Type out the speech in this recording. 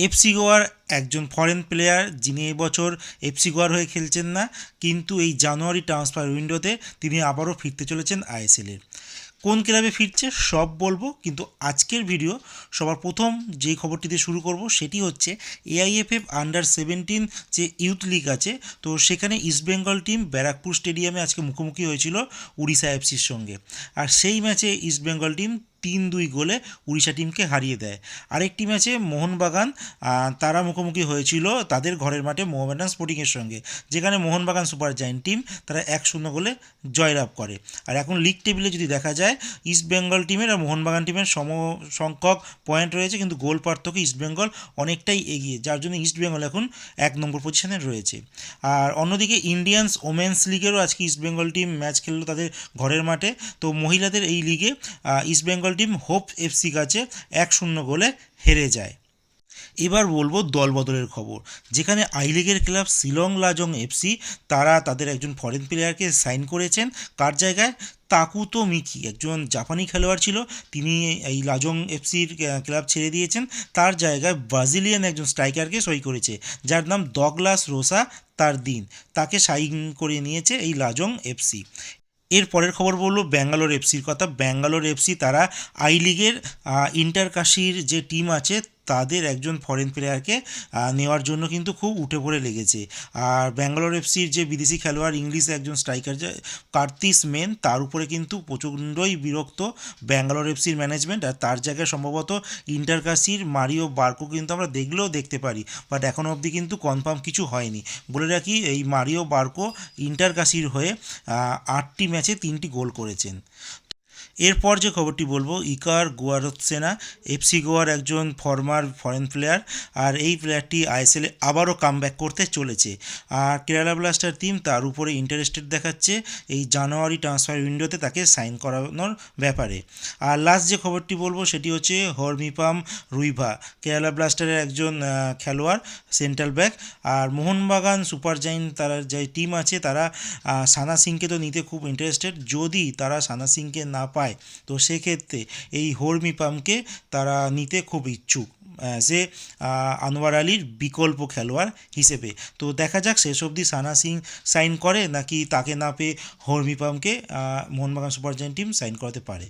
FC গোয়ার একজন foreign player, যিনি এবছর এফসি গোয়ার হয়ে খেলছেন না, কিন্তু এই জানুয়ারি ট্রান্সফার উইন্ডোতে তিনি আবারও ফিরতে চলেছেন আইএসএলের। কোন ক্লাবে ফিরছে সব বলবো, কিন্তু আজকের ভিডিও সবার প্রথম যেই খবরটি দিয়ে শুরু করব সেটি হচ্ছে এআইএফএফ আন্ডার 17 যে ইউথ লিগ আছে, তো সেখানে ইস্টবেঙ্গল টিম ব্যারাকপুর স্টেডিয়ামে আজকে মুখোমুখি হয়েছিল উড়িষ্যা এফসির সঙ্গে। আর সেই ম্যাচে ইস্টবেঙ্গল টিম 3-2 গোলে উড়িষ্যা টিমকে হারিয়ে দেয়। আরেকটি ম্যাচে মোহনবাগান তারা মুখোমুখি হয়েছিল তাদের ঘরের মাঠে মোহামেডান স্পোর্টিংয়ের সঙ্গে, যেখানে মোহনবাগান সুপার জায়েন্ট টিম তারা 1-0 গোলে জয়লাভ করে। আর এখন লিগ টেবিলে যদি দেখা যায়, ইস্টবেঙ্গল টিমের আর মোহনবাগান টিমের সম সংখ্যক পয়েন্ট রয়েছে, কিন্তু গোল পার্থক্য ইস্টবেঙ্গল অনেকটাই এগিয়ে, যার জন্য ইস্টবেঙ্গল এখন 1 নম্বর পজিশনে রয়েছে। আর অন্যদিকে ইন্ডিয়ান্স ওমেন্স লিগেরও আজকে ইস্টবেঙ্গল টিম ম্যাচ খেললো তাদের ঘরের মাঠে। তো মহিলাদের এই লিগে ইস্টবেঙ্গল টিম হোপ এফসি কাছে 1-0 গোলে হেরে যায়। এবার বলবো দলবদলের খবর, যেখানে আই লিগের ক্লাব শিলং লাজং এফসি তারা তাদের একজন ফরেন প্লেয়ারকে সাইন করেছেন। কার জায়গায়? তাকুতো মিকি, একজন জাপানি খেলোয়াড় ছিল, তিনি এই লাজং এফসির ক্লাব ছেড়ে দিয়েছেন। তার জায়গায় ব্রাজিলিয়ান একজন স্ট্রাইকারকে সই করেছে, যার নাম ডগলাস রোসা তার দিন, তাকে সাইন করে নিয়েছে এই লাজং এফসি। এর পরের খবর বলবো ব্যাঙ্গালোর এফসির কথা। ব্যাঙ্গালোর এফসি তারা আই লিগের ইন্টারকাশির যে টিম আছে তাদের একজন ফরেন প্লেয়ারকে নেওয়ার জন্য কিন্তু খুব উঠে পড়ে লেগেছে। আর ব্যাঙ্গালোর এফসির যে বিদেশি খেলোয়াড় ইংলিশ একজন স্ট্রাইকার যে কার্তিস মেন, তার উপরে কিন্তু প্রচণ্ডই বিরক্ত ব্যাঙ্গালোর এফসির ম্যানেজমেন্ট। আর তার জায়গায় সম্ভবত ইন্টারকাশির মারিও বার্কো কিন্তু আমরা দেখলেও দেখতে পারি, বাট এখনও অবধি কিন্তু কনফার্ম কিছু হয়নি। বলে রাখি, এই মারিও বার্কো ইন্টারকাশির হয়ে 8টি ম্যাচে 3টি গোল করেছেন। এরপর যে খবরটি বলবো, ইকার গুয়ারৎসেনা এফসি গোয়ার একজন ফরমার ফরেন প্লেয়ার, আর এই প্লেয়ারটি আইএসএলে আবারও কামব্যাক করতে চলেছে। আর কেরালা ব্লাস্টার টিম তার উপরে ইন্টারেস্টেড দেখাচ্ছে এই জানুয়ারি ট্রান্সফার উইন্ডোতে তাকে সাইন করানোর ব্যাপারে। আর লাস্ট যে খবরটি বলবো সেটি হচ্ছে হরমিপাম রুইভা, কেরালা ব্লাস্টারের একজন খেলোয়াড়, সেন্ট্রাল ব্যাক। আর মোহনবাগান সুপার জায়েন্ট তারা যে টিম আছে তারা সানা সিংকে তো নিতে খুব ইন্টারেস্টেড। যদি তারা সানা সিংকে না পায়, তো সেক্ষেত্রে এই হরমিপামকে তারা নিতে খুব ইচ্ছুক সে আনোয়ার আলীর বিকল্প খেলোয়াড় হিসেবে। তো দেখা যাক শেষ অবধি সানা সিং সাইন করে নাকি তাকে না পেয়ে হরমিপামকে Mohun Bagan super giant team sign করাতে পারে।